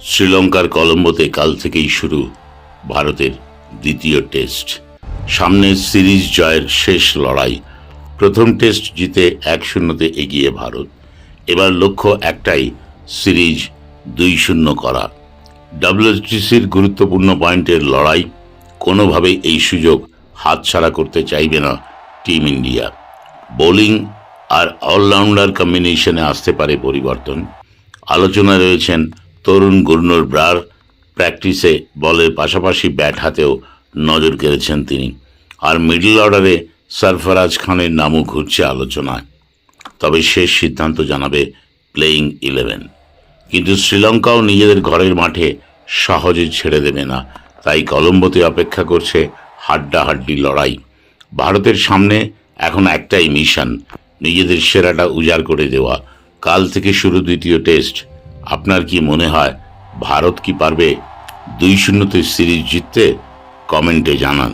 শ্রীলঙ্কার কলম্বোতে কাল থেকেই শুরু ভারতের দ্বিতীয় টেস্ট। সামনে সিরিজ জয়ের শেষ লড়াই। প্রথম টেস্ট জিতে 1-0 এগিয়ে ভারত। এবার লক্ষ্য একটাই, সিরিজ 2-0 করা। WTCর গুরুত্বপূর্ণ পয়েন্টের লড়াই। কোনোভাবেই এই সুযোগ হাতছাড়া করতে চাইবে না টিম ইন্ডিয়া। বোলিং আর অলরাউন্ডার কম্বিনেশনে আসতে পারে পরিবর্তন। আলোচনায় রয়েছেন তরুণ গুরনুর ব্রার। প্র্যাকটিসে বলের পাশাপাশি ব্যাট হাতেও নজর কেড়েছেন তিনি। আর মিডল অর্ডারে সরফরাজ খানের নামও ঘুরছে আলোচনায়। তবে শেষ সিদ্ধান্ত জানাবে প্লেয়িং 11। কিন্তু শ্রীলঙ্কাও নিজেদের ঘরের মাঠে সহজে ছেড়ে দেবে না, তাই কলম্বোতে অপেক্ষা করছে হাড্ডাহাড্ডি লড়াই। ভারতের সামনে এখন একটাই মিশন, নিজেদের সেরাটা উজাড় করে দেওয়া। কাল থেকে শুরু দ্বিতীয় টেস্ট। আপনার কি মনে হয়, ভারত কি পারবে 2-0 সিরিজ জিততে? কমেন্টে জানান।